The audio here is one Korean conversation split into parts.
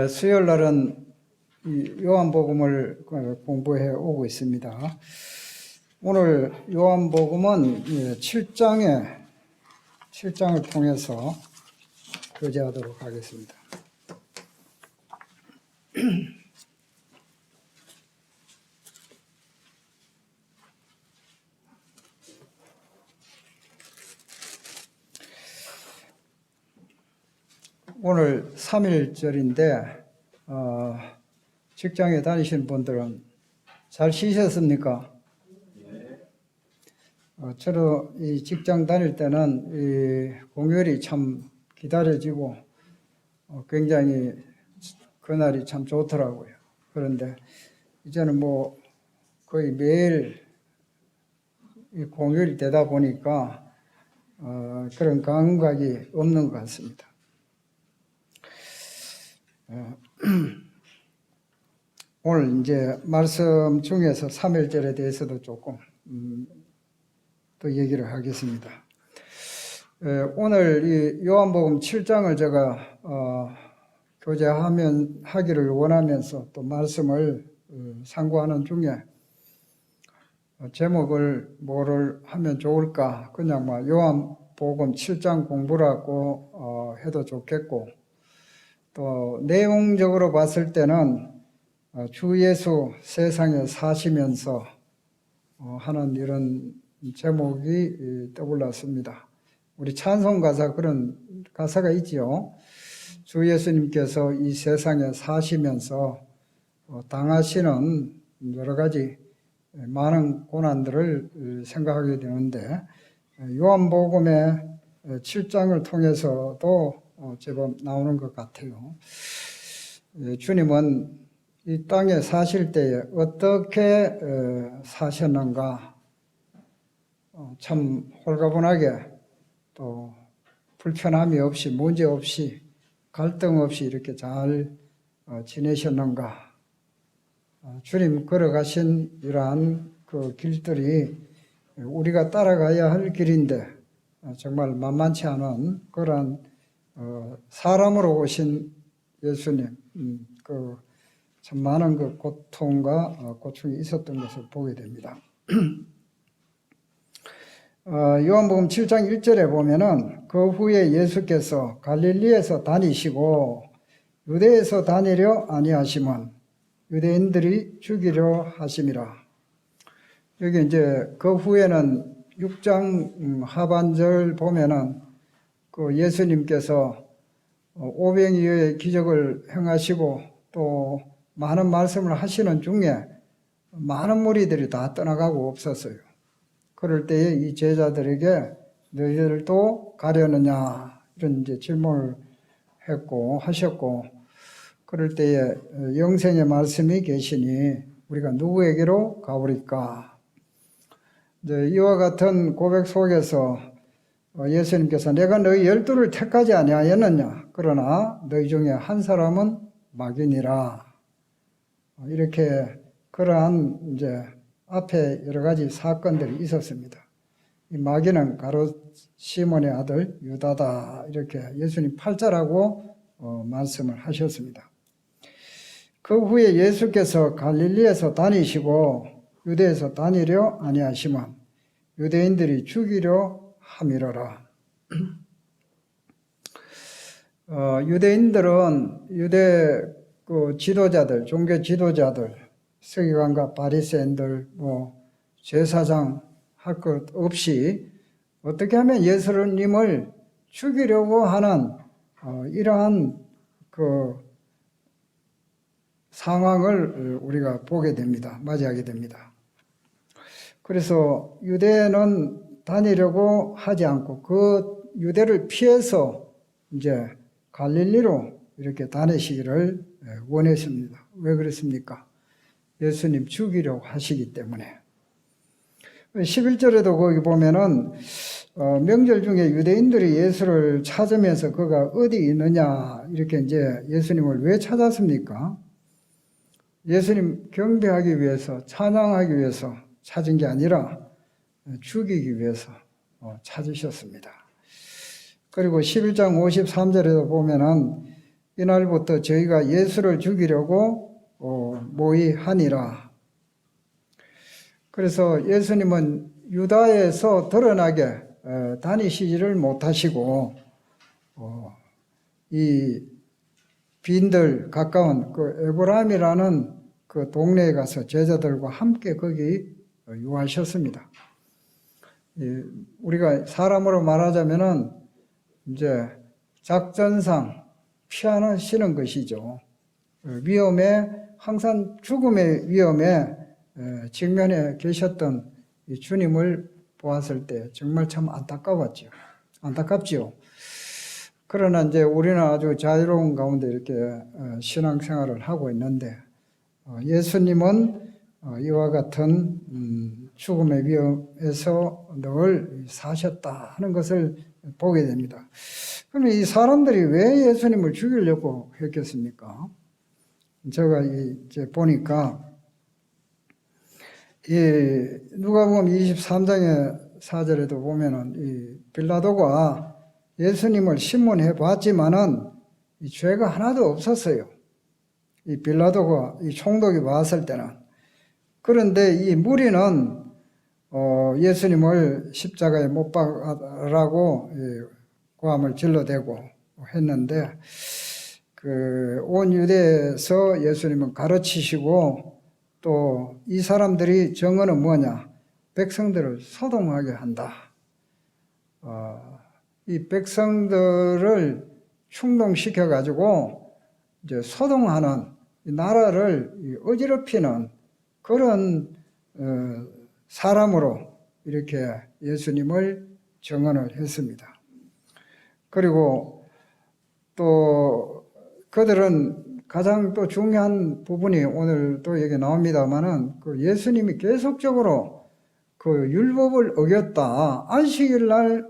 수요일 날은 요한복음을 공부해 오고 있습니다. 오늘 요한복음은 7장을 통해서 교제하도록 하겠습니다. 오늘 3일절인데 직장에 다니시는 분들은 잘 쉬셨습니까? 저도 이 직장 다닐 때는 이 공휴일이 참 기다려지고 굉장히 그날이 참 좋더라고요. 그런데 이제는 뭐 거의 매일 이 공휴일이 되다 보니까 그런 감각이 없는 것 같습니다. 오늘 이제 말씀 중에서 3일절에 대해서도 조금 또 얘기를 하겠습니다. 오늘 이 요한복음 7장을 제가 하기를 원하면서 또 말씀을 상고하는 중에 제목을 뭐를 하면 좋을까? 그냥 뭐 요한복음 7장 공부라고 해도 좋겠고, 또 내용적으로 봤을 때는 주 예수 세상에 사시면서 하는 이런 제목이 떠올랐습니다. 우리 찬송 가사 그런 가사가 있지요. 주 예수님께서 이 세상에 사시면서 당하시는 여러 가지 많은 고난들을 생각하게 되는데, 요한복음의 7장을 통해서도 제법 나오는 것 같아요. 주님은 이 땅에 사실 때에 어떻게 사셨는가, 참 홀가분하게 또 불편함이 없이 문제 없이 갈등 없이 이렇게 잘 지내셨는가. 주님 걸어가신 이러한 그 길들이 우리가 따라가야 할 길인데 정말 만만치 않은 그런 사람으로 오신 예수님, 참 많은 그 고통과 고충이 있었던 것을 보게 됩니다. 요한복음 7장 1절에 보면은 그 후에 예수께서 갈릴리에서 다니시고 유대에서 다니려 아니하심은 유대인들이 죽이려 하심이라. 여기 이제 그 후에는 6장 하반절 보면은 그 예수님께서 오병이어의 기적을 행하시고 또 많은 말씀을 하시는 중에 많은 무리들이 다 떠나가고 없었어요. 그럴 때에 이 제자들에게 너희들도 가려느냐 이런 이제 질문을 하셨고, 그럴 때에 영생의 말씀이 계시니 우리가 누구에게로 가오리까? 이제 이와 같은 고백 속에서 예수님께서 내가 너희 12를 택하지 아니하였느냐? 그러나 너희 중에 한 사람은 마귀니라. 이렇게 그러한 이제 앞에 여러 가지 사건들이 있었습니다. 이 마귀는 가룟 시몬의 아들 유다다. 이렇게 예수님 팔자라고 말씀을 하셨습니다. 그 후에 예수께서 갈릴리에서 다니시고 유대에서 다니려 아니하시면 유대인들이 죽이려 함이러라. 유대인들은 유대 그 지도자들, 종교 지도자들, 서기관과 바리새인들, 제사장 할 것 없이 어떻게 하면 예수님을 죽이려고 하는 이러한 그 상황을 우리가 보게 됩니다. 맞이하게 됩니다. 그래서 유대는 다니려고 하지 않고 그 유대를 피해서 이제 갈릴리로 이렇게 다니시기를 원했습니다. 왜 그랬습니까? 예수님 죽이려고 하시기 때문에. 11절에도 거기 보면은 명절 중에 유대인들이 예수를 찾으면서 그가 어디 있느냐 이렇게 이제 예수님을 왜 찾았습니까? 예수님 경배하기 위해서, 찬양하기 위해서 찾은 게 아니라 죽이기 위해서 찾으셨습니다. 그리고 11장 53절에도 보면은 이날부터 저희가 예수를 죽이려고 모의하니라. 그래서 예수님은 유다에서 드러나게 다니시지를 못하시고 이 빈들 가까운 그 에브라임이라는 그 동네에 가서 제자들과 함께 거기 유하셨습니다. 우리가 사람으로 말하자면은 이제 작전상 피하시는 것이죠. 위험에 항상 죽음의 위험에 직면해 계셨던 이 주님을 보았을 때 정말 참 안타깝지요. 그러나 이제 우리는 아주 자유로운 가운데 이렇게 신앙생활을 하고 있는데 예수님은 이와 같은 죽음의 위험에서 늘 사셨다 하는 것을 보게 됩니다. 그럼 이 사람들이 왜 예수님을 죽이려고 했겠습니까? 제가 이제 보니까 이 누가복음 23장의 4절에도 보면은 이 빌라도가 예수님을 신문해 봤지만은 이 죄가 하나도 없었어요. 이 빌라도가 이 총독이 봤을 때는. 그런데 이 무리는 예수님을 십자가에 못 박으라고 고함을 질러대고 했는데 온 유대에서 예수님은 가르치시고 또 이 사람들이 정언은 뭐냐? 백성들을 소동하게 한다. 이 백성들을 충동시켜 가지고 이제 소동하는 나라를 어지럽히는 그런 사람으로 이렇게 예수님을 정언을 했습니다. 그리고 또 그들은 가장 또 중요한 부분이 오늘 또 여기 나옵니다만은 그 예수님이 계속적으로 그 율법을 어겼다. 안식일 날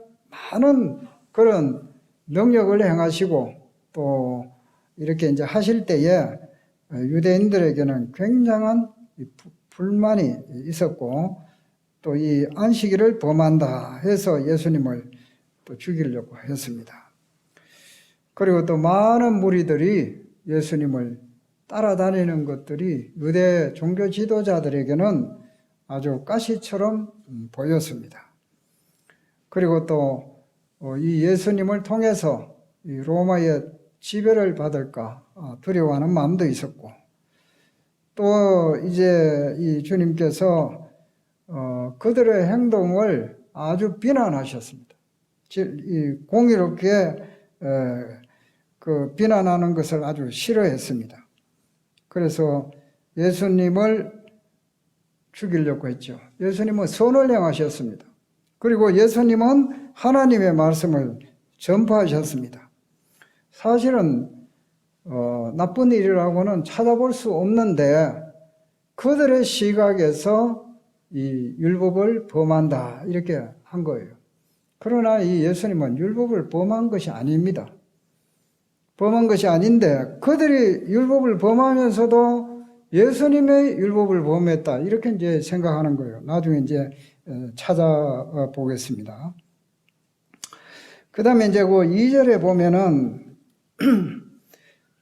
많은 그런 능력을 행하시고 또 이렇게 이제 하실 때에 유대인들에게는 굉장한 불만이 있었고 또 이 안식일을 범한다 해서 예수님을 또 죽이려고 했습니다. 그리고 또 많은 무리들이 예수님을 따라다니는 것들이 유대 종교 지도자들에게는 아주 가시처럼 보였습니다. 그리고 또 이 예수님을 통해서 이 로마의 지배를 받을까 두려워하는 마음도 있었고 또 이제 이 주님께서 그들의 행동을 아주 비난하셨습니다. 이 공의롭게 그 비난하는 것을 아주 싫어했습니다. 그래서 예수님을 죽이려고 했죠. 예수님은 선을 행하셨습니다. 그리고 예수님은 하나님의 말씀을 전파하셨습니다. 사실은 나쁜 일이라고는 찾아볼 수 없는데 그들의 시각에서 이 율법을 범한다 이렇게 한 거예요. 그러나 이 예수님은 율법을 범한 것이 아닙니다. 범한 것이 아닌데 그들이 율법을 범하면서도 예수님의 율법을 범했다 이렇게 이제 생각하는 거예요. 나중에 이제 찾아보겠습니다. 그 다음에 이제 그 2절에 보면은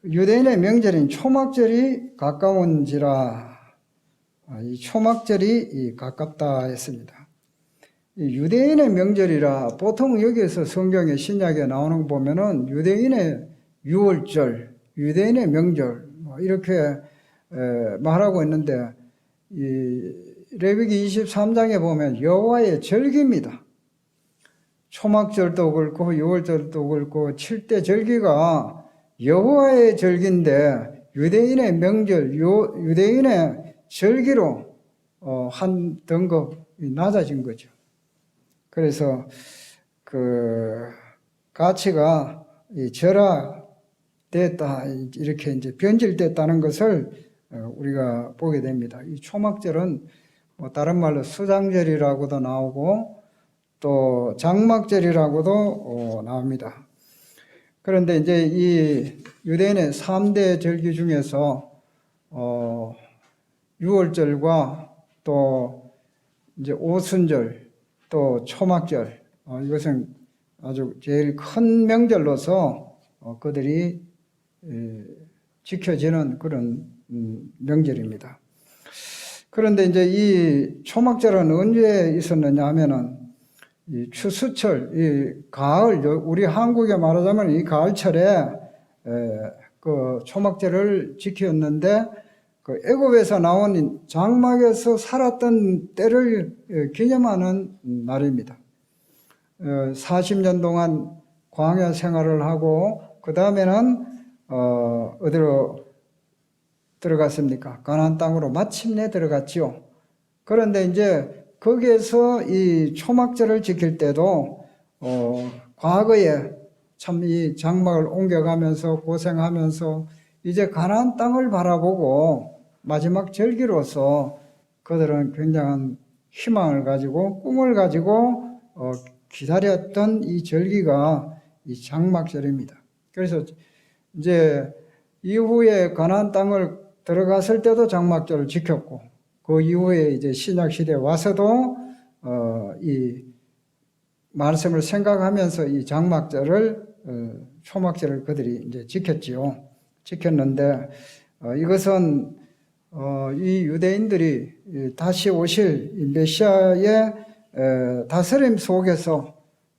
유대인의 명절인 초막절이 가까운지라 이 초막절이 가깝다 했습니다. 이 유대인의 명절이라 보통 여기에서 성경의 신약에 나오는 거 보면은 유대인의 유월절, 유대인의 명절 이렇게 말하고 있는데 이 레위기 23장에 보면 여호와의 절기입니다. 초막절도 그렇고 유월절도 그렇고 7대 절기가 여호와의 절기인데 유대인의 명절, 유대인의 절기로 한 등급이 낮아진 거죠. 그래서 그 가치가 절하됐다 이렇게 이제 변질됐다는 것을 우리가 보게 됩니다. 이 초막절은 다른 말로 수장절이라고도 나오고 또 장막절이라고도 나옵니다. 그런데 이제 이 유대인의 3대 절기 중에서 유월절과 또 이제 오순절 또 초막절 이것은 아주 제일 큰 명절로서 그들이 지켜지는 그런 명절입니다. 그런데 이제 이 초막절은 언제 있었느냐 하면은 이 추수철, 이 가을, 우리 한국에 말하자면 이 가을철에 그 초막절을 지켰는데 그 애굽에서 나온 장막에서 살았던 때를 기념하는 날입니다. 40년 동안 광야 생활을 하고 그 다음에는 어디로 들어갔습니까? 가나안 땅으로 마침내 들어갔지요. 그런데 이제 거기에서 이 초막절을 지킬 때도 과거에 참 이 장막을 옮겨가면서 고생하면서 이제 가나안 땅을 바라보고 마지막 절기로서 그들은 굉장한 희망을 가지고 꿈을 가지고 기다렸던 이 절기가 이 장막절입니다. 그래서 이제 이후에 가나안 땅을 들어갔을 때도 장막절을 지켰고 그 이후에 이제 신약 시대에 와서도 이 말씀을 생각하면서 이 장막절을 초막절을 그들이 이제 지켰는데 이것은 이 유대인들이 다시 오실 메시아의 다스림 속에서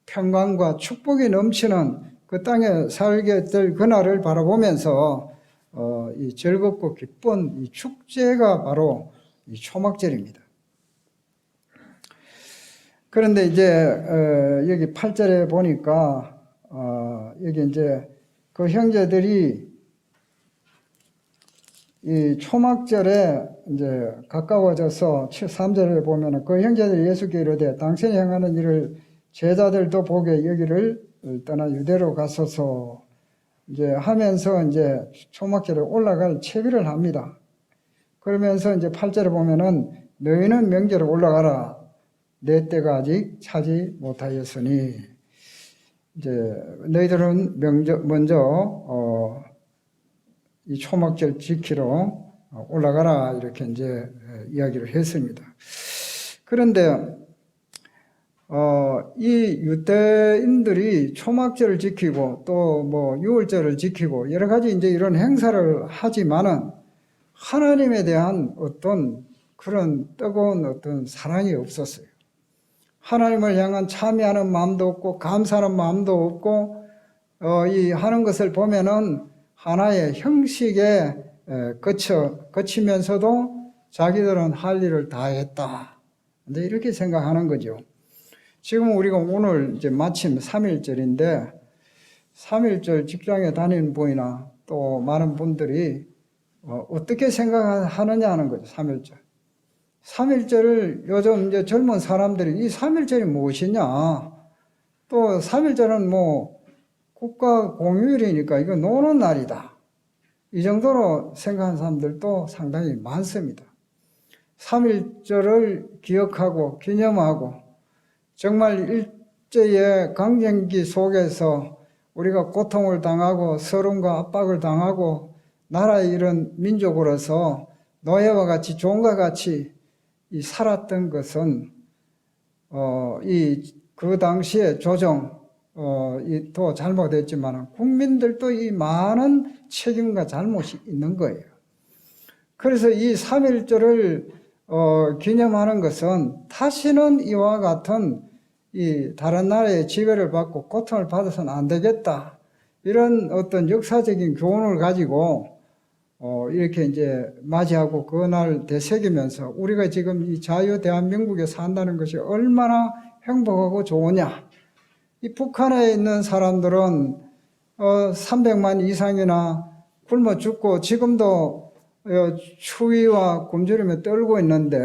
평강과 축복이 넘치는 그 땅에 살게 될 그날을 바라보면서 이 즐겁고 기쁜 이 축제가 바로 이 초막절입니다. 그런데 이제 여기 8절에 보니까 여기 이제 그 형제들이 이 초막절에 이제 가까워져서 3절에 보면은 그 형제들이 예수께 이르되 당신이 행하는 일을 제자들도 보게 여기를 떠나 유대로 가소서 이제 하면서 이제 초막절에 올라갈 채비를 합니다. 그러면서 이제 8절에 보면은 너희는 명절에 올라가라. 내 때가 아직 차지 못하였으니 이제 너희들은 먼저 이 초막절 지키러 올라가라 이렇게 이제 이야기를 했습니다. 그런데 이 유대인들이 초막절을 지키고 또 뭐 유월절을 지키고 여러 가지 이제 이런 행사를 하지만은 하나님에 대한 어떤 그런 뜨거운 어떤 사랑이 없었어요. 하나님을 향한 참여하는 마음도 없고 감사하는 마음도 없고 이 하는 것을 보면은 하나의 형식에 거치면서도 자기들은 할 일을 다 했다. 이제 이렇게 생각하는 거죠. 지금 우리가 오늘 이제 마침 3.1절인데 3.1절 직장에 다니는 분이나 또 많은 분들이 어떻게 생각하느냐 하는 거죠. 3.1절. 3.1절을 요즘 이제 젊은 사람들이 이 3.1절이 무엇이냐. 또 3.1절은 뭐 국가 공휴일이니까 이거 노는 날이다. 이 정도로 생각하는 사람들도 상당히 많습니다. 3.1절을 기억하고 기념하고 정말 일제의 강점기 속에서 우리가 고통을 당하고 서름과 압박을 당하고 나라의 이런 민족으로서 노예와 같이 종과 같이 살았던 것은 그 당시에 조정 또 잘못했지만 국민들도 이 많은 책임과 잘못이 있는 거예요. 그래서 이 3.1절을 기념하는 것은 다시는 이와 같은 이 다른 나라의 지배를 받고 고통을 받아서는 안 되겠다. 이런 어떤 역사적인 교훈을 가지고 이렇게 이제 맞이하고 그날 되새기면서 우리가 지금 이 자유 대한민국에 산다는 것이 얼마나 행복하고 좋으냐. 이 북한에 있는 사람들은 300만 이상이나 굶어 죽고 지금도 추위와 굶주림에 떨고 있는데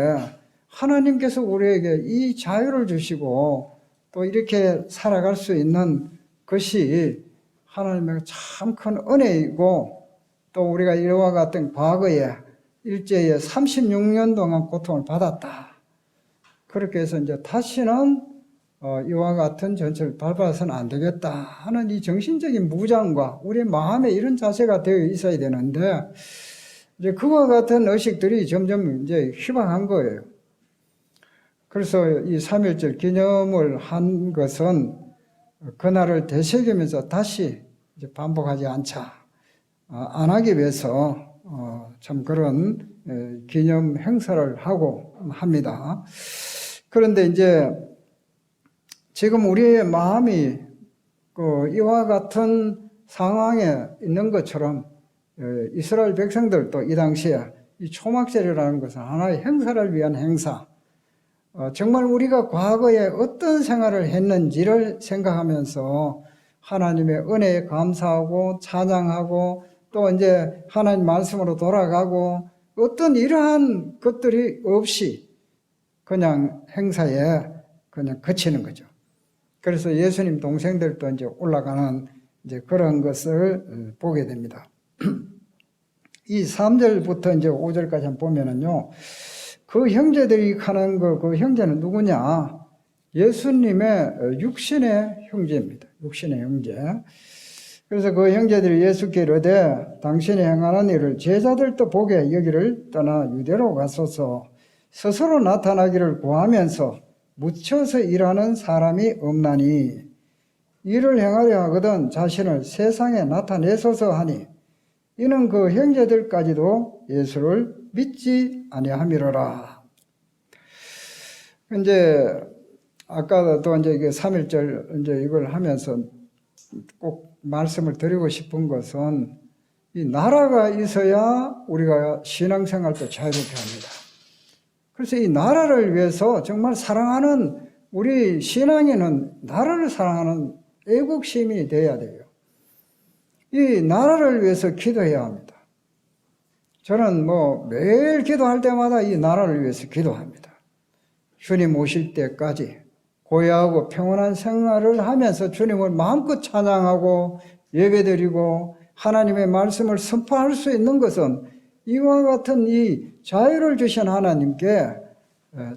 하나님께서 우리에게 이 자유를 주시고 또 이렇게 살아갈 수 있는 것이 하나님의 참 큰 은혜이고 또 우리가 이와 같은 과거에 일제에 36년 동안 고통을 받았다. 그렇게 해서 이제 다시는 이와 같은 전철을 밟아서는 안 되겠다 하는 이 정신적인 무장과 우리 마음에 이런 자세가 되어 있어야 되는데 이제 그와 같은 의식들이 점점 이제 희박한 거예요. 그래서 이 3.1절 기념을 한 것은 그날을 되새기면서 다시 이제 반복하지 않자. 안 하기 위해서 참 그런 기념 행사를 하고 합니다. 그런데 이제 지금 우리의 마음이 이와 같은 상황에 있는 것처럼 이스라엘 백성들도 이 당시에 이 초막절이라는 것은 하나의 행사를 위한 행사, 정말 우리가 과거에 어떤 생활을 했는지를 생각하면서 하나님의 은혜에 감사하고 찬양하고 또 이제 하나님 말씀으로 돌아가고 어떤 이러한 것들이 없이 그냥 행사에 그냥 그치는 거죠. 그래서 예수님 동생들도 이제 올라가는 이제 그런 것을 보게 됩니다. 이 3절부터 이제 5절까지 한번 보면은요, 그 형제들이 가는 그 형제는 누구냐? 예수님의 육신의 형제입니다. 육신의 형제. 그래서 그 형제들이 예수께 이르되 당신이 행하는 일을 제자들도 보게 여기를 떠나 유대로 가소서 스스로 나타나기를 구하면서 묻혀서 일하는 사람이 없나니 일을 행하려 하거든 자신을 세상에 나타내소서 하니 이는 그 형제들까지도 예수를 믿지 아니함이로라. 이제 아까도 이제 3.1절 이제 이걸 하면서 꼭 말씀을 드리고 싶은 것은 이 나라가 있어야 우리가 신앙생활도 자유롭게 합니다. 그래서 이 나라를 위해서 정말 사랑하는 우리 신앙인은 나라를 사랑하는 애국 시민이 되어야 돼요. 이 나라를 위해서 기도해야 합니다. 저는 매일 기도할 때마다 이 나라를 위해서 기도합니다. 주님 오실 때까지 고요하고 평온한 생활을 하면서 주님을 마음껏 찬양하고 예배드리고 하나님의 말씀을 선포할 수 있는 것은 이와 같은 이 자유를 주신 하나님께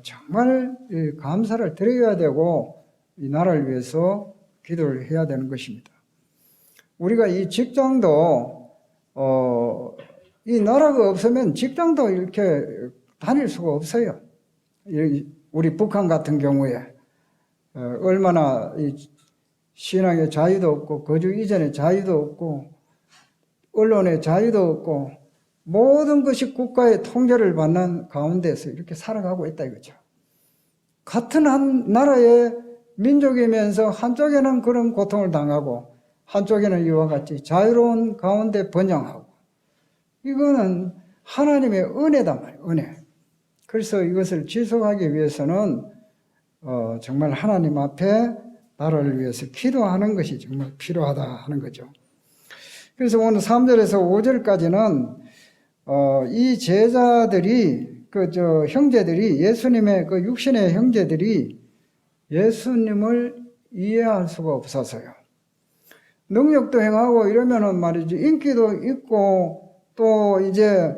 정말 감사를 드려야 되고 이 나라를 위해서 기도를 해야 되는 것입니다. 우리가 이 직장도 이 나라가 없으면 직장도 이렇게 다닐 수가 없어요. 우리 북한 같은 경우에 얼마나 이 신앙의 자유도 없고 거주 이전의 자유도 없고 언론의 자유도 없고 모든 것이 국가의 통제를 받는 가운데서 이렇게 살아가고 있다 이거죠. 같은 한 나라의 민족이면서 한쪽에는 그런 고통을 당하고 한쪽에는 이와 같이 자유로운 가운데 번영하고 이거는 하나님의 은혜단 말이에요. 은혜. 그래서 이것을 지속하기 위해서는 정말 하나님 앞에 나라를 위해서 기도하는 것이 정말 필요하다 하는 거죠. 그래서 오늘 3절에서 5절까지는 이 제자들이 형제들이 예수님의 그 육신의 형제들이 예수님을 이해할 수가 없어서요. 능력도 행하고 이러면은 말이지 인기도 있고 또 이제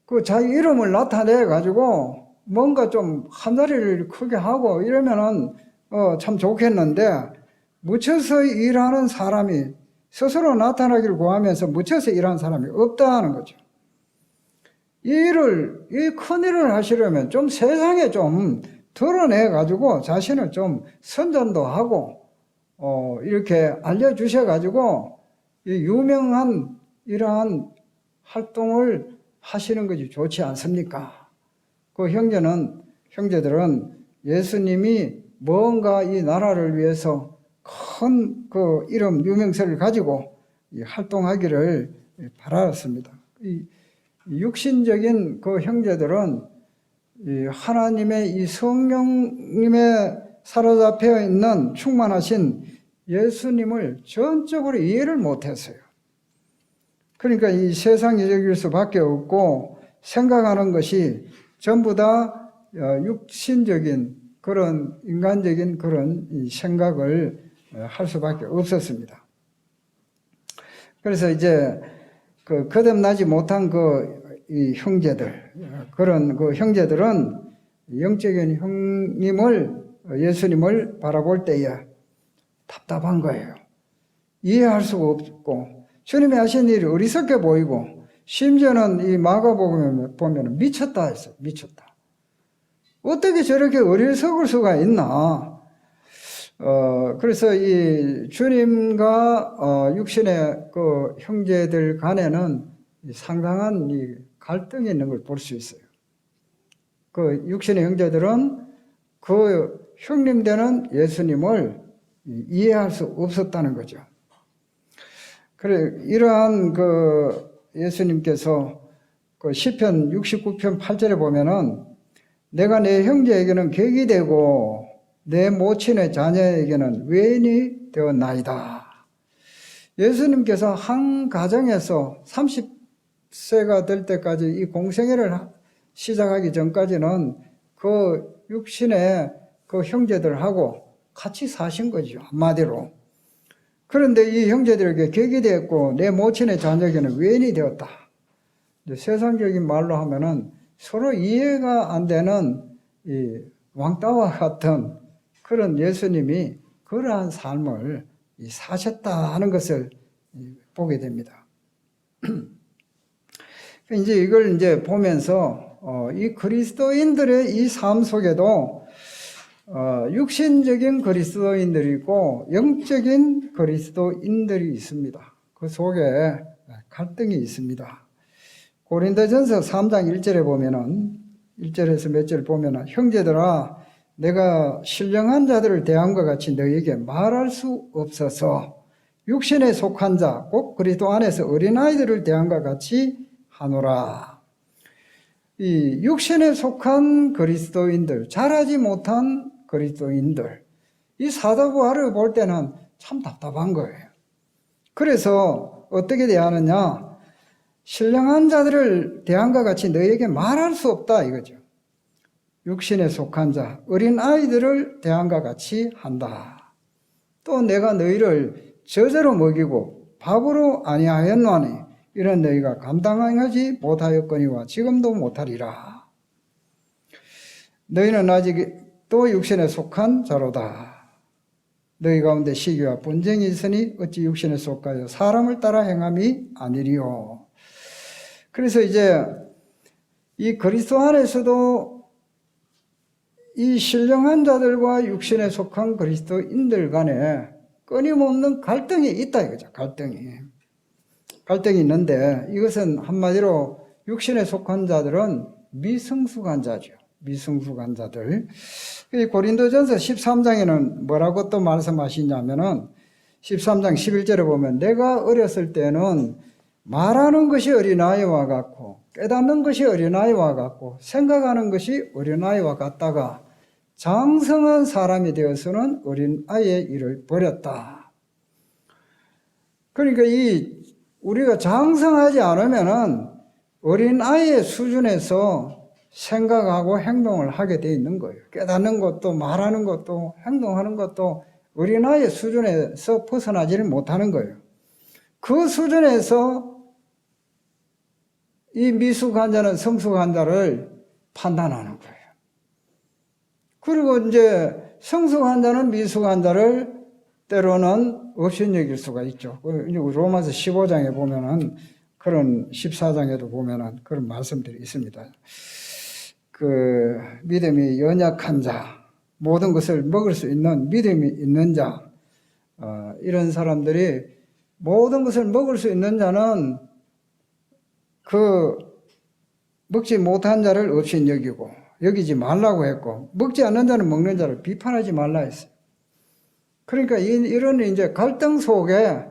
그 자기 이름을 나타내 가지고 뭔가 좀 한자리를 크게 하고 이러면은 참 좋겠는데 묻혀서 일하는 사람이 스스로 나타나기를 구하면서 묻혀서 일하는 사람이 없다는 거죠. 이 큰 일을 하시려면 좀 세상에 좀 드러내 가지고 자신을 좀 선전도 하고 이렇게 알려주셔 가지고 유명한 이러한 활동을 하시는 것이 좋지 않습니까? 그 형제들은 예수님이 뭔가 이 나라를 위해서 큰 그 이름 유명세를 가지고 활동하기를 바랐습니다. 이 육신적인 그 형제들은 이 하나님의 이 성령님에 사로잡혀 있는 충만하신 예수님을 전적으로 이해를 못했어요. 그러니까 이 세상이 여길 수밖에 없고 생각하는 것이 전부 다 육신적인 그런 인간적인 그런 생각을 할 수밖에 없었습니다. 그래서 이제 거듭나지 못한 이 형제들, 그런 그 형제들은 영적인 예수님을 바라볼 때에 답답한 거예요. 이해할 수가 없고 주님이 하신 일이 어리석게 보이고 심지어는 이 마가복음에 보면 미쳤다 했어요. 미쳤다. 어떻게 저렇게 어리석을 수가 있나? 그래서 이 주님과 육신의 그 형제들 간에는 상당한 이 갈등이 있는 걸 볼 수 있어요. 그 육신의 형제들은 그 형님 되는 예수님을 이해할 수 없었다는 거죠. 그래, 이러한 그 예수님께서 그 시편 69편 8절에 보면은 내가 내 형제에게는 객이 되고 내 모친의 자녀에게는 외인이 되었나이다. 예수님께서 한 가정에서 30세가 될 때까지 이 공생애를 시작하기 전까지는 그 육신의 그 형제들하고 같이 사신 거죠. 한마디로. 그런데 이 형제들에게 객이 되었고 내 모친의 자녀에게는 외인이 되었다. 세상적인 말로 하면은 서로 이해가 안 되는 이 왕따와 같은 그런 예수님이 그러한 삶을 사셨다 하는 것을 보게 됩니다. 이제 이걸 이제 보면서 이 그리스도인들의 이 삶 속에도 육신적인 그리스도인들이 있고 영적인 그리스도인들이 있습니다. 그 속에 갈등이 있습니다. 고린도전서 3장 1절에 보면은 1절에서 몇 절 보면은 형제들아 내가 신령한 자들을 대함과 같이 너희에게 말할 수 없어서 육신에 속한 자 곧 그리스도 안에서 어린아이들을 대함과 같이 하노라. 이 육신에 속한 그리스도인들, 자라지 못한 그리스도인들, 이 사도부활을 볼 때는 참 답답한 거예요. 그래서 어떻게 대하느냐? 신령한 자들을 대함과 같이 너희에게 말할 수 없다 이거죠. 육신에 속한 자, 어린 아이들을 대함과 같이 한다. 또 내가 너희를 저저로 먹이고 밥으로 아니하였노니 이런 너희가 감당하지 못하였거니와 지금도 못하리라. 너희는 아직 또 육신에 속한 자로다. 너희 가운데 시기와 분쟁이 있으니 어찌 육신에 속하여 사람을 따라 행함이 아니리요. 그래서 이제 이 그리스도 안에서도 이 신령한 자들과 육신에 속한 그리스도인들 간에 끊임없는 갈등이 있다 이거죠. 갈등이 있는데 이것은 한마디로 육신에 속한 자들은 미성숙한 자죠. 미성숙한 자들. 고린도전서 13장에는 뭐라고 또 말씀하시냐면은 13장 11절에 보면 내가 어렸을 때는 말하는 것이 어린아이와 같고 깨닫는 것이 어린아이와 같고 생각하는 것이 어린아이와 같다가 장성한 사람이 되어서는 어린아이의 일을 버렸다. 그러니까 우리가 장성하지 않으면은 어린아이의 수준에서 생각하고 행동을 하게 돼 있는 거예요. 깨닫는 것도 말하는 것도 행동하는 것도 어린아이의 수준에서 벗어나지를 못하는 거예요. 그 수준에서 이 미숙한 자는 성숙한 자를 판단하는 거예요. 그리고 이제 성숙한 자는 미숙한 자를 때로는 업신여길 수가 있죠. 로마서 15장에 보면은 그런 14장에도 보면은 그런 말씀들이 있습니다. 그 믿음이 연약한 자, 모든 것을 먹을 수 있는 믿음이 있는 자, 이런 사람들이 모든 것을 먹을 수 있는 자는 그 먹지 못한 자를 업신여기고 여기지 말라고 했고 먹지 않는 자는 먹는 자를 비판하지 말라 했어요. 그러니까 이런 이제 갈등 속에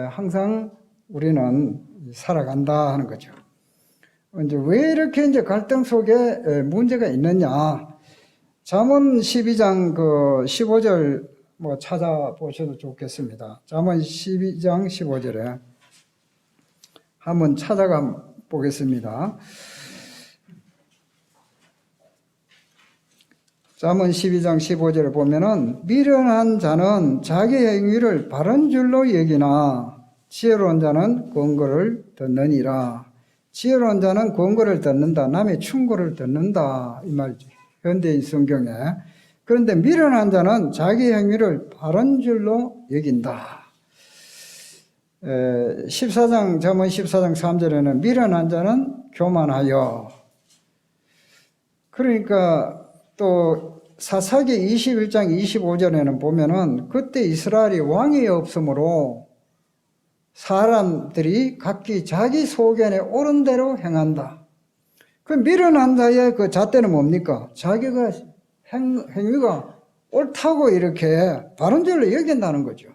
항상 우리는 살아간다 하는 거죠. 이제 왜 이렇게 이제 갈등 속에 문제가 있느냐? 잠언 12장 그 15절 뭐 찾아보셔도 좋겠습니다. 잠언 12장 15절에 한번 찾아가 보겠습니다. 잠언 12장 15절을 보면은 미련한 자는 자기의 행위를 바른 줄로 여기나 지혜로운 자는 권고를 듣느니라. 지혜로운 자는 권고를 듣는다. 남의 충고를 듣는다. 이 말이죠. 현대인 성경에. 그런데 미련한 자는 자기 행위를 바른 줄로 여긴다. 14장 잠언 14장 3절에는 미련한 자는 교만하여. 그러니까 또 사사기 21장 25절에는 보면은 그때 이스라엘이 왕이 없으므로 사람들이 각기 자기 소견에 옳은 대로 행한다. 그 미련한 자의 그 잣대는 뭡니까? 자기가 행위가 옳다고 이렇게 바른 줄로 여긴다는 거죠.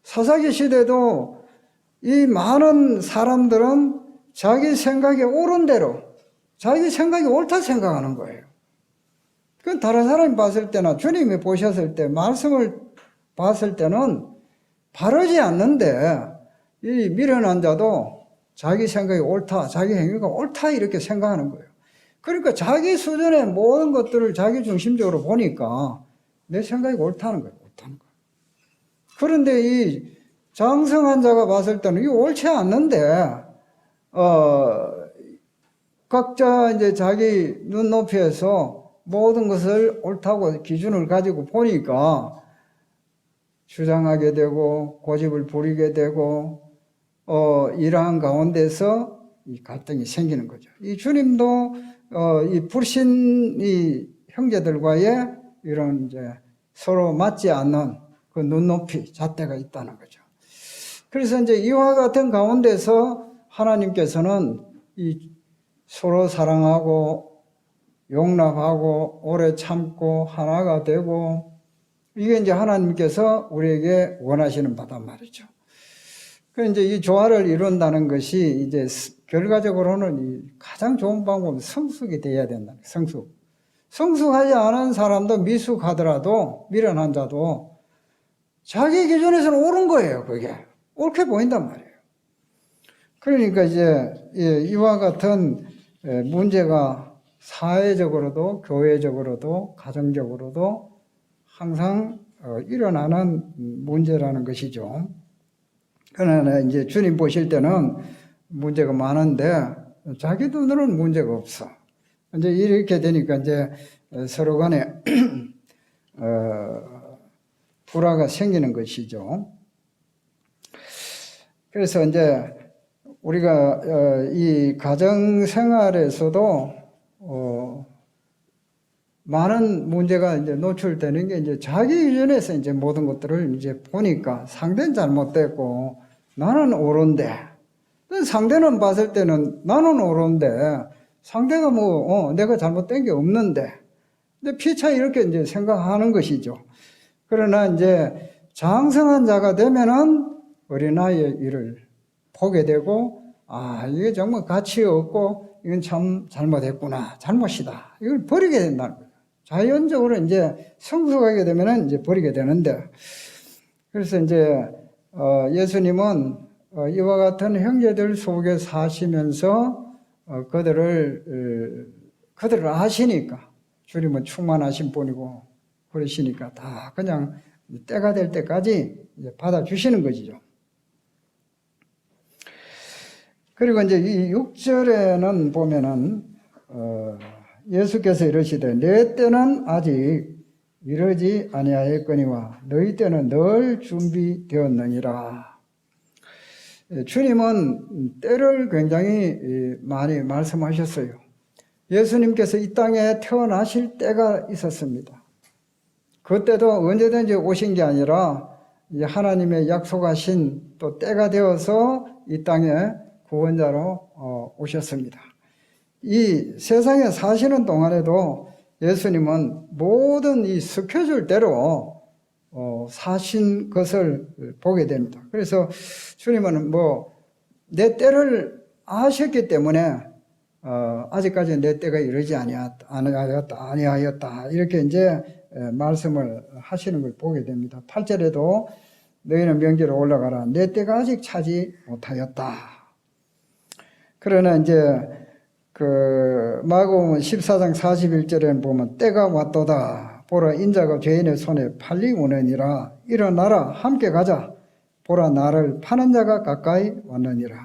사사기 시대도 이 많은 사람들은 자기 생각에 옳은 대로, 자기 생각이 옳다 생각하는 거예요. 그건 다른 사람이 봤을 때나 주님이 보셨을 때, 말씀을 봤을 때는 바르지 않는데, 이 미련한 자도 자기 생각이 옳다, 자기 행위가 옳다 이렇게 생각하는 거예요. 그러니까 자기 수준의 모든 것들을 자기 중심적으로 보니까 내 생각이 옳다는 거예요. 옳다는 거예요. 그런데 이 장성한 자가 봤을 때는 이거 옳지 않는데, 각자 이제 자기 눈높이에서 모든 것을 옳다고 기준을 가지고 보니까 주장하게 되고 고집을 부리게 되고 이러한 가운데서 이 갈등이 생기는 거죠. 이 주님도 이 불신 이 형제들과의 이런 이제 서로 맞지 않는 그 눈높이 잣대가 있다는 거죠. 그래서 이제 이와 같은 가운데서 하나님께서는 이 서로 사랑하고 용납하고 오래 참고 하나가 되고 이게 이제 하나님께서 우리에게 원하시는 바단 말이죠. 그 이제 이 조화를 이룬다는 것이 이제 결과적으로는 이 가장 좋은 방법은 성숙이 돼야 된다. 성숙. 성숙하지 않은 사람도 미숙하더라도 미련한 자도 자기 기준에서는 옳은 거예요. 그게 옳게 보인단 말이에요. 그러니까 이제 이와 같은 문제가 사회적으로도 교회적으로도 가정적으로도 항상 일어나는 문제라는 것이죠. 그러나 이제 주님 보실 때는 문제가 많은데 자기 눈으로는 문제가 없어. 이제 이렇게 되니까 이제 서로 간에 불화가 생기는 것이죠. 그래서 이제 우리가 이 가정 생활에서도 많은 문제가 이제 노출되는 게 이제 자기 기준에서 이제 모든 것들을 이제 보니까 상대는 잘못됐고 나는 옳은데 상대는 봤을 때는 나는 옳은데 상대가 내가 잘못된 게 없는데 근데 피차 이렇게 이제 생각하는 것이죠. 그러나 이제 장성한 자가 되면은 어린아이의 일을 보게 되고 이게 정말 가치 없고 이건 참 잘못했구나 잘못이다 이걸 버리게 된다는 거예요. 자연적으로 이제 성숙하게 되면은 이제 버리게 되는데 그래서 이제 예수님은 이와 같은 형제들 속에 사시면서 그들을 아시니까 주님은 충만하신 분이고 그러시니까 다 그냥 때가 될 때까지 이제 받아주시는 것이죠. 그리고 이제 이 6절에는 보면은 예수께서 이러시되 내 때는 아직 이르지 아니하였거니와 너희 때는 늘 준비되었느니라. 주님은 때를 굉장히 많이 말씀하셨어요. 예수님께서 이 땅에 태어나실 때가 있었습니다. 그때도 언제든지 오신 게 아니라 하나님의 약속하신 또 때가 되어서 이 땅에 구원자로 오셨습니다. 이 세상에 사시는 동안에도 예수님은 모든 이 스케줄대로 사신 것을 보게 됩니다. 그래서 주님은 내 때를 아셨기 때문에 아직까지 내 때가 이르지 아니하였다 이렇게 이제 말씀을 하시는 걸 보게 됩니다. 8절에도 너희는 명제로 올라가라 내 때가 아직 차지 못하였다. 그러나 이제 마가복음 14장 41절에는 보면 때가 왔도다 보라 인자가 죄인의 손에 팔리오느니라 일어나라 함께 가자 보라 나를 파는 자가 가까이 왔느니라.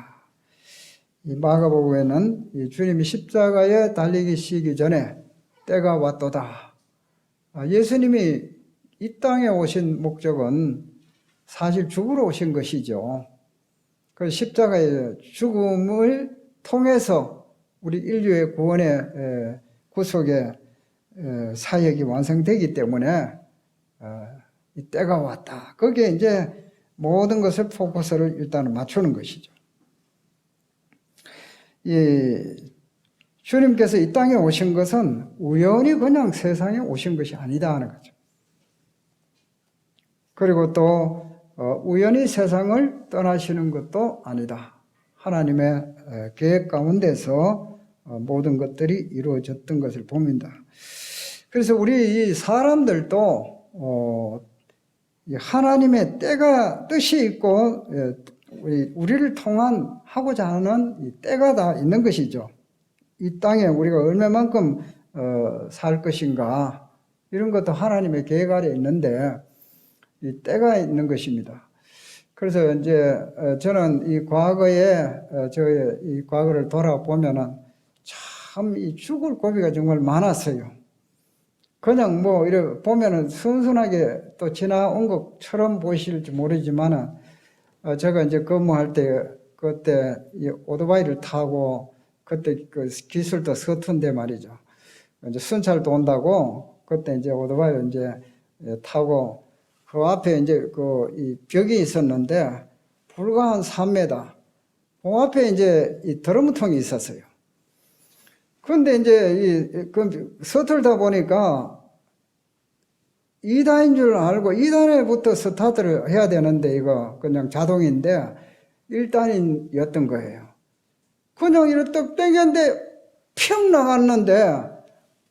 이 마가복음에는 이 주님이 십자가에 달리시기 전에 때가 왔도다. 예수님이 이 땅에 오신 목적은 사실 죽으러 오신 것이죠. 그 십자가의 죽음을 통해서 우리 인류의 구원의 구속의 사역이 완성되기 때문에 이 때가 왔다. 거기에 이제 모든 것을 포커스를 일단은 맞추는 것이죠. 주님께서 이 땅에 오신 것은 우연히 그냥 세상에 오신 것이 아니다 하는 거죠. 그리고 또 우연히 세상을 떠나시는 것도 아니다. 하나님의 계획 가운데서 모든 것들이 이루어졌던 것을 봅니다. 그래서 우리 이 사람들도 하나님의 때가 뜻이 있고 우리를 통한 하고자 하는 이 때가 다 있는 것이죠. 이 땅에 우리가 얼마만큼 살 것인가 이런 것도 하나님의 계획 아래 있는데 이 때가 있는 것입니다. 그래서 이제 저는 이 과거에 저의 이 과거를 돌아보면은 참 이 죽을 고비가 정말 많았어요. 그냥 뭐 이렇게 보면은 순순하게 또 지나온 것처럼 보이실지 모르지만은 제가 이제 근무할 때 그때 이 오토바이를 타고 그때 그 기술도 서툰데 말이죠. 이제 순찰도 온다고 그때 이제 오토바이를 이제 타고 그 앞에 이제 그 이 벽이 있었는데 불과 한 3m 그 앞에 이제 이 드럼통이 있었어요. 그런데 이제 그 서툴다 보니까 2단인 줄 알고 2단에부터 스타트를 해야 되는데 이거 그냥 자동인데 1단이었던 거예요. 그냥 이렇게 떡 땡겼는데 평 나갔는데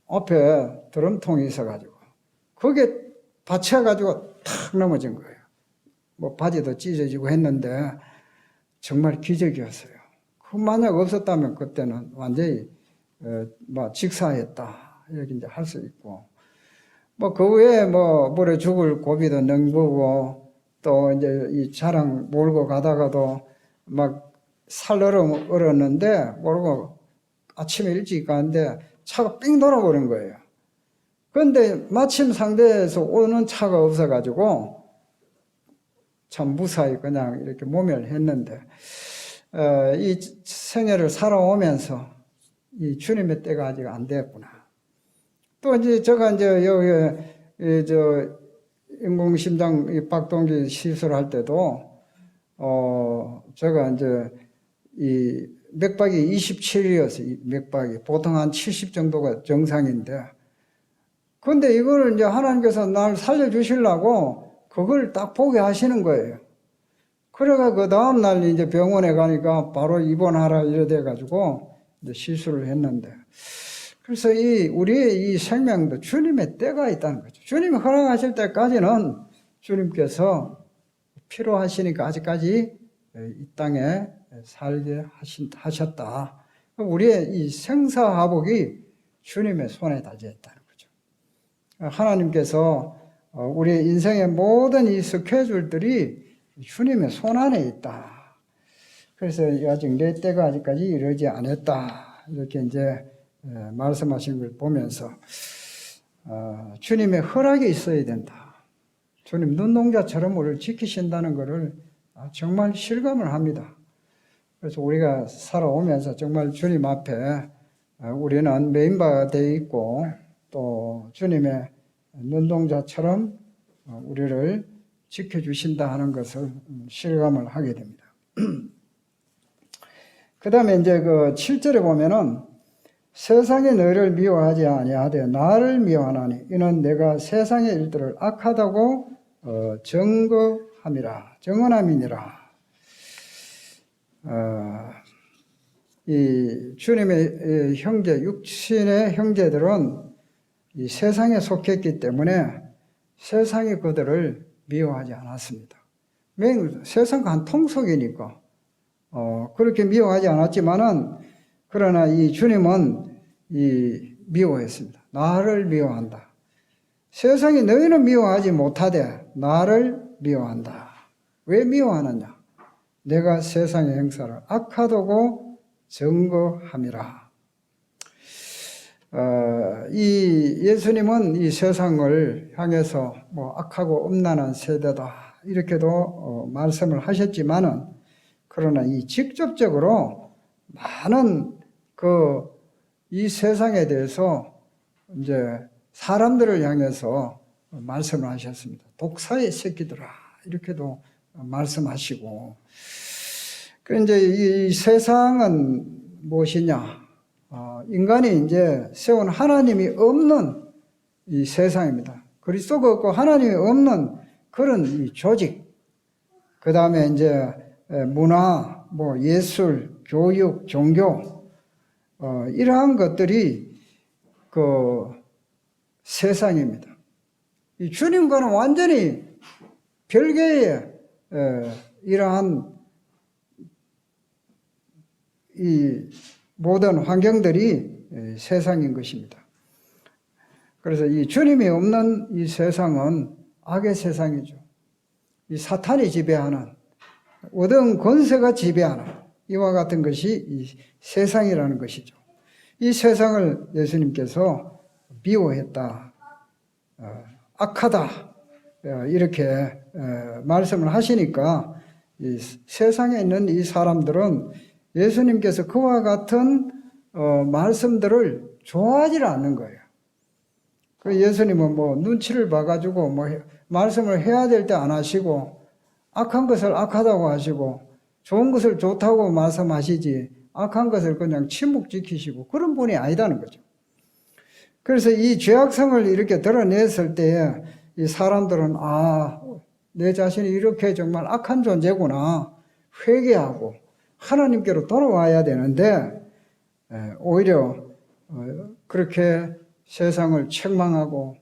앞에 드럼통이 있어가지고 거기에 받쳐가지고 탁 넘어진 거예요. 뭐 바지도 찢어지고 했는데 정말 기적이었어요. 그 만약 없었다면 그때는 완전히 뭐 직사했다 이렇게 이제 할 수 있고 뭐 그 외에 뭐 물에 죽을 고비도 넘보고 또 이제 이 차량 몰고 가다가도 막 살얼음 얼었는데 모르고 아침에 일찍 가는데 차가 삥 돌아버린 거예요. 그런데 마침 상대에서 오는 차가 없어가지고 참 무사히 그냥 이렇게 모멸했는데 이 생애를 살아오면서 이 주님의 때가 아직 안 됐구나. 또 이제 제가 이제 여기 저 인공심장 박동기 시술할 때도 제가 이제 이 맥박이 27이었어요. 맥박이 보통 한 70 정도가 정상인데, 근데 이걸 이제 하나님께서 날 살려주시려고 그걸 딱 보게 하시는 거예요. 그래가 그 다음 날 이제 병원에 가니까 바로 입원하라 이래 돼가지고 이제 시술을 했는데, 그래서 우리의 이 생명도 주님의 때가 있다는 거죠. 주님이 허락하실 때까지는 주님께서 필요하시니까 아직까지 이 땅에 살게 하셨다. 우리의 이 생사화복이 주님의 손에 달려 있다는 거죠. 하나님께서 우리의 인생의 모든 이 스케줄들이 주님의 손 안에 있다. 그래서 아직 내 때가 아직까지 이르지 않았다. 이렇게 이제 말씀하신 걸 보면서 주님의 허락이 있어야 된다. 주님 눈동자처럼 우리를 지키신다는 것을 정말 실감을 합니다. 그래서 우리가 살아오면서 정말 주님 앞에 우리는 메인바가 되어 있고 또 주님의 눈동자처럼 우리를 지켜주신다 하는 것을 실감을 하게 됩니다. 그 다음에 이제 그 7절에 보면은 세상이 너희를 미워하지 아니하되 나를 미워하나니 이는 내가 세상의 일들을 악하다고 정언함이니라. 이 주님의 형제, 육신의 형제들은 이 세상에 속했기 때문에 세상이 그들을 미워하지 않았습니다. 세상과 한 통속이니까 그렇게 미워하지 않았지만은 그러나 이 주님은 미워했습니다. 나를 미워한다. 세상이 너희는 미워하지 못하되 나를 미워한다. 왜 미워하느냐? 내가 세상의 행사를 악하다고 증거함이라. 이 예수님은 이 세상을 향해서 뭐 악하고 음란한 세대다 이렇게도 말씀을 하셨지만은 그러나 이 직접적으로 많은 이 세상에 대해서 이제 사람들을 향해서 말씀을 하셨습니다. 독사의 새끼들아, 이렇게도 말씀하시고. 이제 이 세상은 무엇이냐? 인간이 이제 세운 하나님이 없는 이 세상입니다. 그리스도가 없고 하나님이 없는 그런 이 조직, 그 다음에 이제 문화, 뭐 예술, 교육, 종교, 이러한 것들이 그 세상입니다. 이 주님과는 완전히 별개의 이러한 이 모든 환경들이 세상인 것입니다. 그래서 이 주님이 없는 이 세상은 악의 세상이죠. 이 사탄이 지배하는, 어두운 권세가 지배하는 이와 같은 것이 이 세상이라는 것이죠. 이 세상을 예수님께서 미워했다, 악하다, 이렇게 말씀을 하시니까 이 세상에 있는 이 사람들은 예수님께서 그와 같은 말씀들을 좋아하지 않는 거예요. 그 예수님은 뭐 눈치를 봐가지고 뭐 말씀을 해야 될 때 안 하시고, 악한 것을 악하다고 하시고, 좋은 것을 좋다고 말씀하시지, 악한 것을 그냥 침묵 지키시고, 그런 분이 아니다는 거죠. 그래서 이 죄악성을 이렇게 드러냈을 때에 이 사람들은 내 자신이 이렇게 정말 악한 존재구나 회개하고 하나님께로 돌아와야 되는데, 오히려 그렇게 세상을 책망하고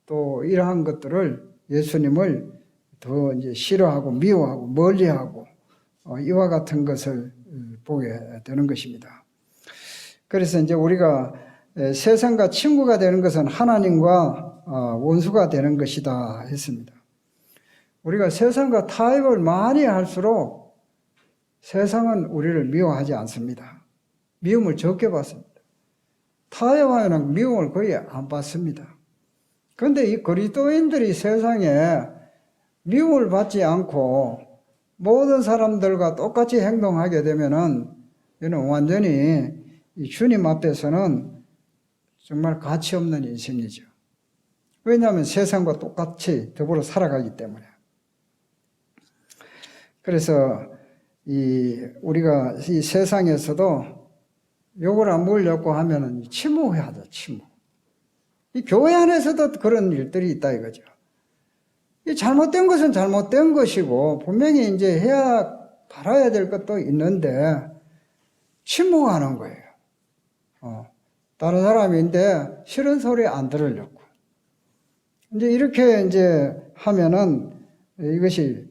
또 이러한 것들을 예수님을 더 이제 싫어하고 미워하고 멀리하고 이와 같은 것을 보게 되는 것입니다. 그래서 이제 우리가 세상과 친구가 되는 것은 하나님과 원수가 되는 것이다 했습니다. 우리가 세상과 타협을 많이 할수록 세상은 우리를 미워하지 않습니다. 미움을 적게 받습니다. 타협하면 미움을 거의 안 받습니다. 그런데 이 그리스도인들이 세상에 미움을 받지 않고 모든 사람들과 똑같이 행동하게 되면은 이는 완전히 이 주님 앞에서는 정말 가치 없는 인생이죠. 왜냐하면 세상과 똑같이 더불어 살아가기 때문에. 그래서 우리가 이 세상에서도 욕을 안 먹으려고 하면은 침묵해야 돼, 침묵. 이 교회 안에서도 그런 일들이 있다 이거죠. 이 잘못된 것은 잘못된 것이고, 분명히 이제 바라야 될 것도 있는데, 침묵하는 거예요. 다른 사람인데, 싫은 소리 안 들으려고. 이제 이렇게 이제 하면은 이것이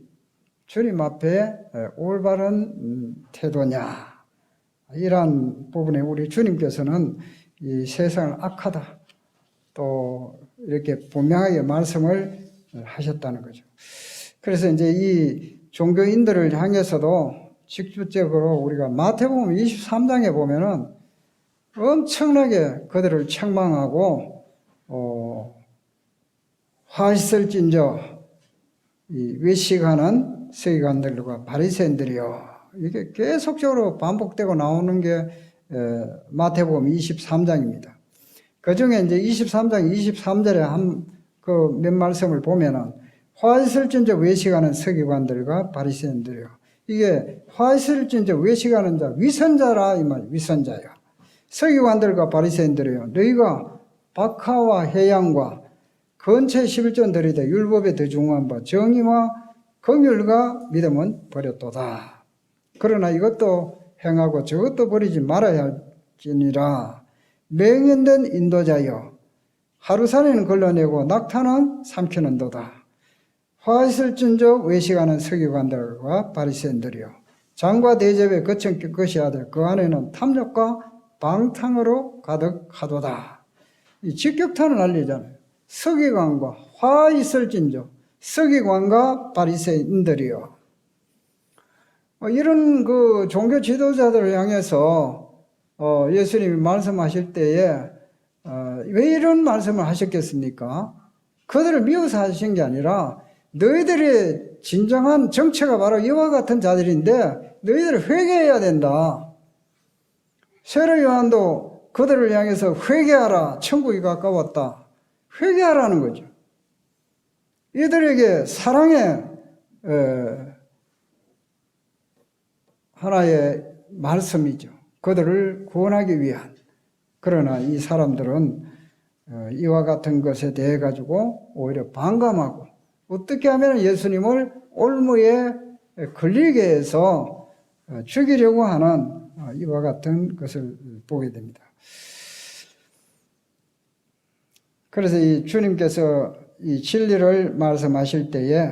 주님 앞에 올바른 태도냐. 이러한 부분에 우리 주님께서는 이 세상을 악하다. 또 이렇게 분명하게 말씀을 하셨다는 거죠. 그래서 이제 이 종교인들을 향해서도 직접적으로 우리가 마태복음 23장에 보면은 엄청나게 그들을 책망하고 화 있을진저 이 외식하는 서기관들과 바리새인들이요. 이게 계속적으로 반복되고 나오는 게 마태복음 23장입니다. 그 중에 이제 23장 23절에 그 몇 말씀을 보면은 화 있을진저 외식하는 서기관들과 바리새인들이요. 이게 화 있을진저 외식하는 자 위선자라 이 말, 위선자요. 서기관들과 바리새인들이요. 너희가 박하와 해양과 건체 11전 들이되 율법에 더 중요한 바 정의와 긍휼과 믿음은 버렸도다. 그러나 이것도 행하고 저것도 버리지 말아야 할지니라. 맹인된 인도자여 하루살이는 걸러내고 낙타는 삼키는도다. 화 있을진저 외식하는 서기관들과 바리새인들이여 장과 대접에 거친 것이야 돼. 그 안에는 탐욕과 방탕으로 가득하도다. 이 직격탄을 날리잖아요. 서기관과 화 있을진저 서기관과 바리새인들이여. 이런 그 종교 지도자들을 향해서 예수님이 말씀하실 때에 왜 이런 말씀을 하셨겠습니까? 그들을 미워서 하신 게 아니라 너희들의 진정한 정체가 바로 이와 같은 자들인데 너희들 회개해야 된다. 세례 요한도 그들을 향해서 회개하라. 천국이 가까웠다. 회개하라는 거죠. 이들에게 사랑의 하나의 말씀이죠. 그들을 구원하기 위한. 그러나 이 사람들은 이와 같은 것에 대해 가지고 오히려 반감하고 어떻게 하면 예수님을 올무에 걸리게 해서 죽이려고 하는 이와 같은 것을 보게 됩니다. 그래서 이 주님께서 이 진리를 말씀하실 때에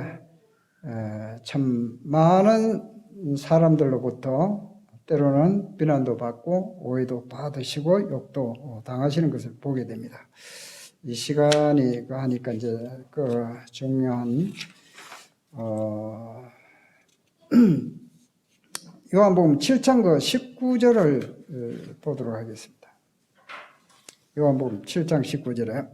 참 많은 사람들로부터 때로는 비난도 받고 오해도 받으시고 욕도 당하시는 것을 보게 됩니다. 이 시간이 하니까 이제 그 중요한 요한복음 7장 그 19절을 보도록 하겠습니다. 요한복음 7장 19절에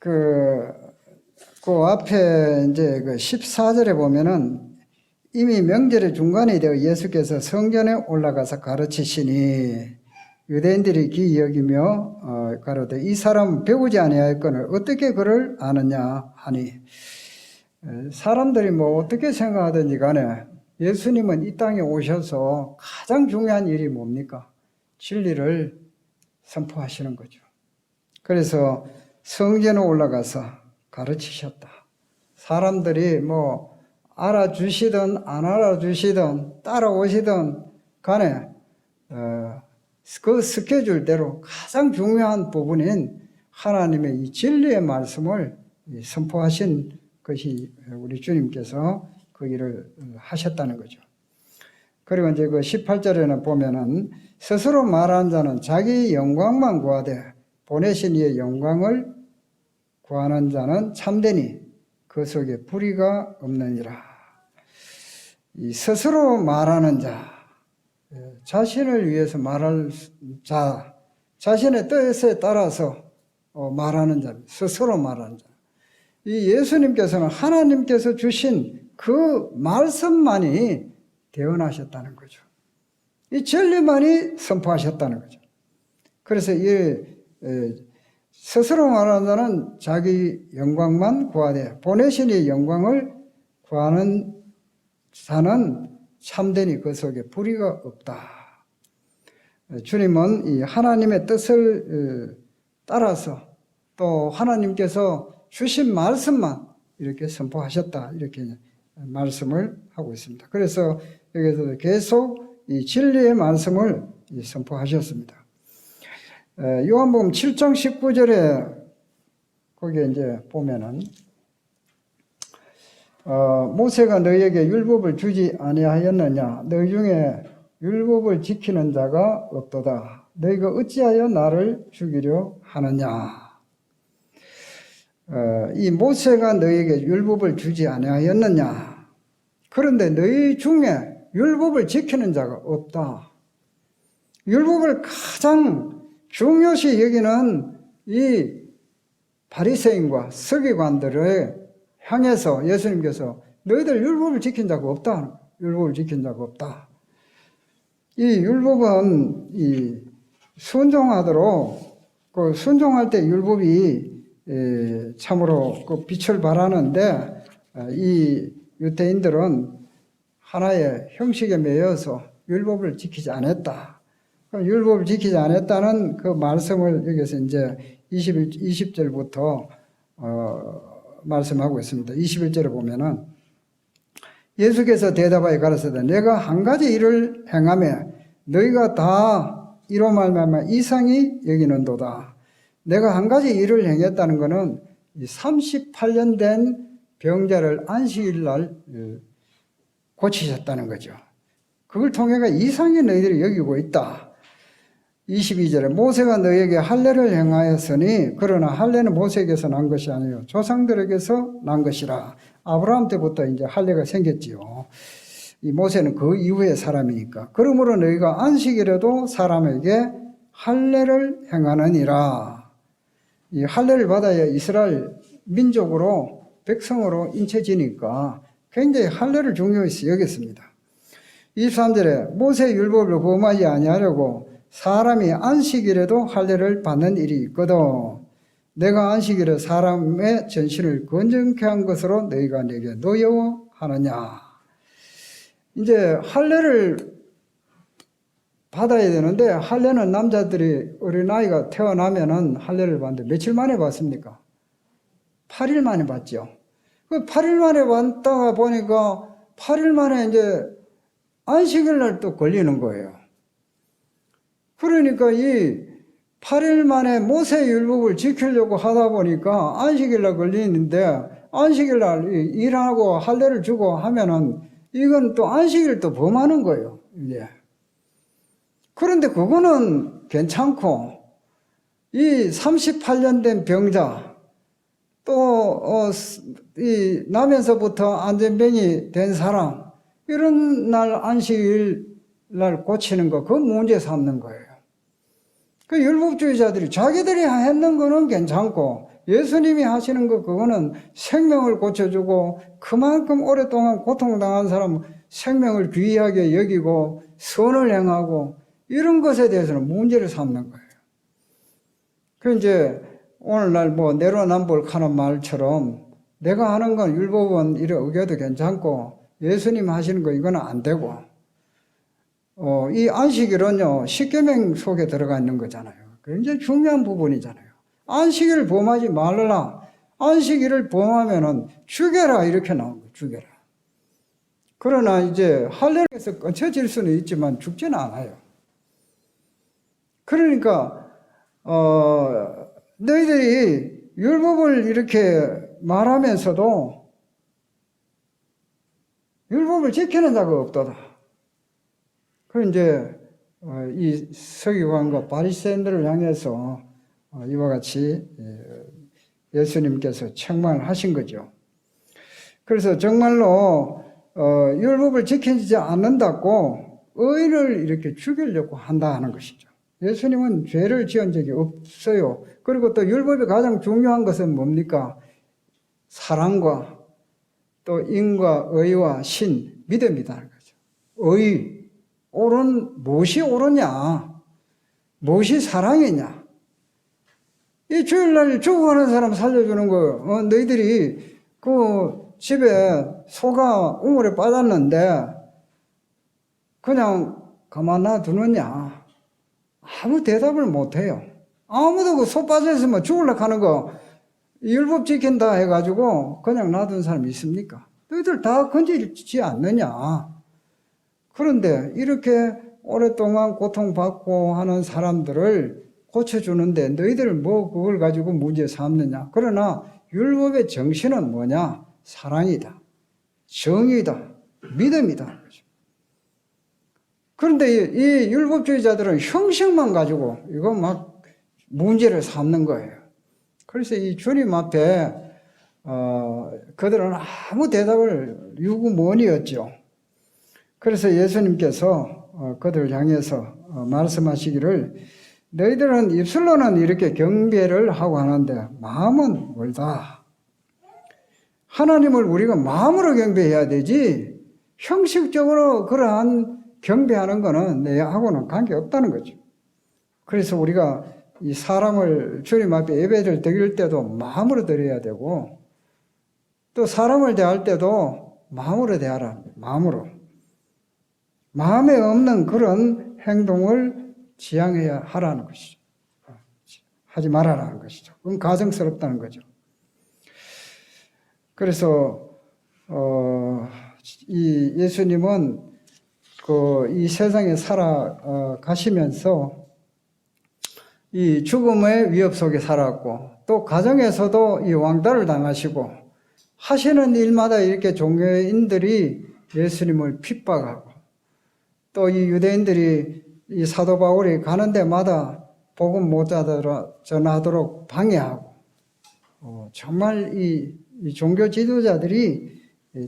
그 앞에 이제 그 14절에 보면은 이미 명절의 중간이 되어 예수께서 성전에 올라가서 가르치시니 유대인들이 기이 여기며 가로되 이 사람은 배우지 아니하였거늘 어떻게 그를 아느냐 하니, 사람들이 뭐 어떻게 생각하든지 간에 예수님은 이 땅에 오셔서 가장 중요한 일이 뭡니까? 진리를 선포하시는 거죠. 그래서 성전에 올라가서 가르치셨다. 사람들이 뭐 알아주시든 안 알아주시든 따라오시든 간에 그 스케줄대로 가장 중요한 부분인 하나님의 이 진리의 말씀을 선포하신 것이 우리 주님께서 그 일을 하셨다는 거죠. 그리고 이제 그 18절에는 보면은 스스로 말하는 자는 자기 영광만 구하되 보내신 이의 영광을 구하는 자는 참되니 그 속에 불의가 없느니라. 이 스스로 말하는 자, 자신을 위해서 말할 자, 자신의 뜻에 따라서 말하는 자, 스스로 말하는 자. 이 예수님께서는 하나님께서 주신 그 말씀만이 대언하셨다는 거죠. 이 진리만이 선포하셨다는 거죠. 그래서 이 스스로 말하는 자는 자기 영광만 구하되 보내신 이 영광을 구하는 자는 참되니 그 속에 불의가 없다. 주님은 이 하나님의 뜻을 따라서 또 하나님께서 주신 말씀만 이렇게 선포하셨다. 이렇게 말씀을 하고 있습니다. 그래서 여기서 계속 이 진리의 말씀을 선포하셨습니다. 요한복음 7장 19절에 거기에 이제 보면은 모세가 너희에게 율법을 주지 아니하였느냐? 너희 중에 율법을 지키는 자가 없도다. 너희가 어찌하여 나를 죽이려 하느냐? 이 모세가 너희에게 율법을 주지 아니하였느냐? 그런데 너희 중에 율법을 지키는 자가 없다. 율법을 가장 중요시 여기는 이 바리새인과 서기관들을 향해서 예수님께서 너희들 율법을 지킨 자가 없다. 율법을 지킨 자가 없다. 이 율법은 이 순종하도록 그 순종할 때 율법이 참으로 그 빛을 발하는데 이 유대인들은 하나의 형식에 매여서 율법을 지키지 않았다. 율법을 지키지 않았다는 그 말씀을 여기서 이제 20절부터 말씀하고 있습니다. 21절에 보면은 예수께서 대답하여 가라사대 내가 한 가지 일을 행하며 너희가 다 이로 말미암아 이상히 여기는도다. 내가 한 가지 일을 행했다는 것은 38년 된 병자를 안식일 날 고치셨다는 거죠. 그걸 통해가 이상히 너희들이 여기고 있다. 22절에 모세가 너희에게 할례를 행하였으니 그러나 할례는 모세에게서 난 것이 아니요 조상들에게서 난 것이라. 아브라함 때부터 이제 할례가 생겼지요. 이 모세는 그 이후의 사람이니까. 그러므로 너희가 안식일에도 사람에게 할례를 행하느니라. 이 할례를 받아야 이스라엘 민족으로 백성으로 인쳐지니까 굉장히 할례를 중요시 여겼습니다. 23절에 모세 율법을 범하지 아니하려고 사람이 안식일에도 할례를 받는 일이 있거든. 내가 안식일에 사람의 전신을 건정케 한 것으로 너희가 내게 노여워하느냐. 이제 할례를 받아야 되는데, 할례는 남자들이 어린아이가 태어나면은 할례를 받는데 며칠 만에 받습니까? 8일 만에 받죠. 그 8일 만에 받다가 보니까 8일 만에 이제 안식일 날 또 걸리는 거예요. 그러니까 이 8일 만에 모세 율법을 지키려고 하다 보니까 안식일 날 걸리는데, 안식일 날 일하고 할례를 주고 하면은 이건 또 안식일 또 범하는 거예요, 이제. 그런데 그거는 괜찮고, 이 38년 된 병자, 또, 이 나면서부터 안전병이 된 사람, 이런 날 안식일 날 고치는 거, 그 문제 삼는 거예요. 그 율법주의자들이 자기들이 했는 거는 괜찮고, 예수님이 하시는 거, 그거는 생명을 고쳐주고, 그만큼 오랫동안 고통당한 사람 생명을 귀하게 여기고, 선을 행하고, 이런 것에 대해서는 문제를 삼는 거예요. 그 이제 오늘날 뭐 내로남불하는 말처럼 내가 하는 건 율법은 이래 어겨도 괜찮고 예수님 하시는 거 이거는 안 되고, 이 안식일은요, 십계명 속에 들어가 있는 거잖아요. 굉장히 중요한 부분이잖아요. 안식일을 범하지 말라. 안식일을 범하면은 죽여라, 이렇게 나온 거예요. 죽여라. 그러나 이제 할례에서 끊쳐질 수는 있지만 죽지는 않아요. 그러니까 너희들이 율법을 이렇게 말하면서도 율법을 지키는 자가 없도다. 그 이제 이 서기관과 바리새인들을 향해서 이와 같이 예수님께서 책망을 하신 거죠. 그래서 정말로 율법을 지키지 않는다고 의인을 이렇게 죽이려고 한다 하는 것이죠. 예수님은 죄를 지은 적이 없어요. 그리고 또 율법의 가장 중요한 것은 뭡니까? 사랑과 또 인과 의와 신, 믿음이라는 거죠. 의, 무엇이 옳으냐? 무엇이 사랑이냐? 이 주일날 죽어가는 사람 살려주는 거, 너희들이 그 집에 소가 우물에 빠졌는데 그냥 가만 놔두느냐? 아무 대답을 못해요. 아무도 그 소 빠져있으면 죽으려고 하는 거 율법 지킨다 해가지고 그냥 놔둔 사람이 있습니까? 너희들 다 건지지 않느냐? 그런데 이렇게 오랫동안 고통받고 하는 사람들을 고쳐주는데 너희들 뭐 그걸 가지고 문제 삼느냐? 그러나 율법의 정신은 뭐냐? 사랑이다, 정의다, 믿음이다. 그런데 이 율법주의자들은 형식만 가지고 이거 막 문제를 삼는 거예요. 그래서 이 주님 앞에 그들은 아무 대답을 유구무원이었죠. 그래서 예수님께서 그들을 향해서 말씀하시기를 너희들은 입술로는 이렇게 경배를 하고 하는데 마음은 멀다. 하나님을 우리가 마음으로 경배해야 되지 형식적으로 그러한 경배하는 거는 내하고는 관계없다는 거죠. 그래서 우리가 이 사람을 주님 앞에 예배를 드릴 때도 마음으로 드려야 되고 또 사람을 대할 때도 마음으로 대하라. 마음으로. 마음에 없는 그런 행동을 지양해야 하라는 것이죠. 하지 말아라는 것이죠. 그건 가정스럽다는 거죠. 그래서 이 예수님은 이 세상에 살아가시면서 이 죽음의 위협 속에 살았고 또 가정에서도 이 왕따를 당하시고 하시는 일마다 이렇게 종교인들이 예수님을 핍박하고 또 이 유대인들이 이 사도 바울이 가는 데마다 복음 못 전하도록 방해하고 정말 이 종교 지도자들이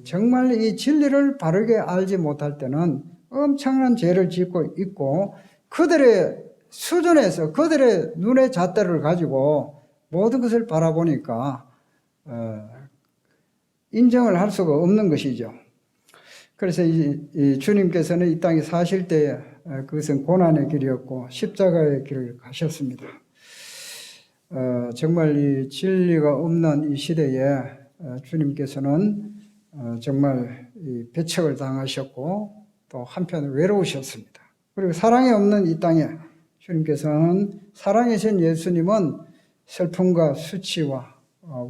정말 이 진리를 바르게 알지 못할 때는 엄청난 죄를 짓고 있고 그들의 수준에서 그들의 눈의 잣대를 가지고 모든 것을 바라보니까 인정을 할 수가 없는 것이죠. 그래서 이 주님께서는 이 땅에 사실 때에 그것은 고난의 길이었고 십자가의 길을 가셨습니다. 정말 이 진리가 없는 이 시대에 주님께서는 정말 이 배척을 당하셨고 또 한편 외로우셨습니다. 그리고 사랑이 없는 이 땅에 주님께서는 사랑이신 예수님은 슬픔과 수치와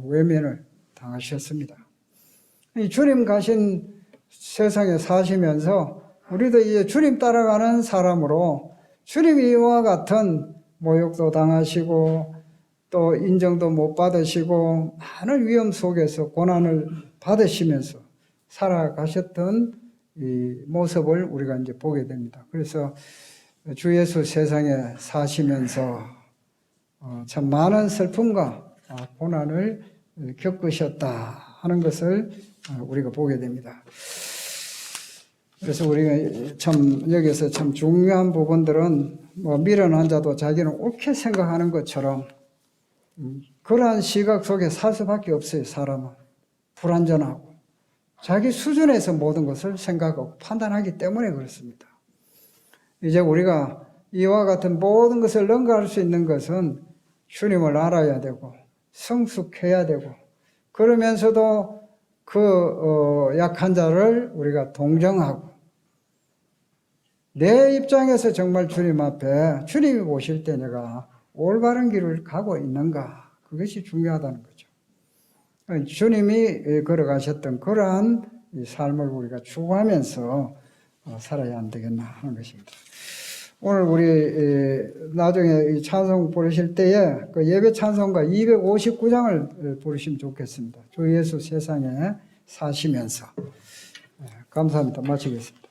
외면을 당하셨습니다. 이 주님 가신 세상에 사시면서 우리도 이제 주님 따라가는 사람으로 주님이 이와 같은 모욕도 당하시고 또 인정도 못 받으시고 많은 위험 속에서 고난을 받으시면서 살아가셨던 이 모습을 우리가 이제 보게 됩니다. 그래서 주 예수 세상에 사시면서 참 많은 슬픔과 고난을 겪으셨다 하는 것을 우리가 보게 됩니다. 그래서 우리가 참 여기서 참 중요한 부분들은 뭐 미련한 자도 자기는 옳게 생각하는 것처럼 그러한 시각 속에 살 수밖에 없어요. 사람은 불완전하고 자기 수준에서 모든 것을 생각하고 판단하기 때문에 그렇습니다. 이제 우리가 이와 같은 모든 것을 능가할 수 있는 것은 주님을 알아야 되고 성숙해야 되고 그러면서도 그 약한 자를 우리가 동정하고 내 입장에서 정말 주님 앞에 주님이 보실 때 내가 올바른 길을 가고 있는가 그것이 중요하다는 거죠. 주님이 걸어가셨던 그러한 삶을 우리가 추구하면서 살아야 안 되겠나 하는 것입니다. 오늘 우리 나중에 찬송 부르실 때에 그 예배 찬송가 259장을 부르시면 좋겠습니다. 주 예수 세상에 사시면서. 감사합니다. 마치겠습니다.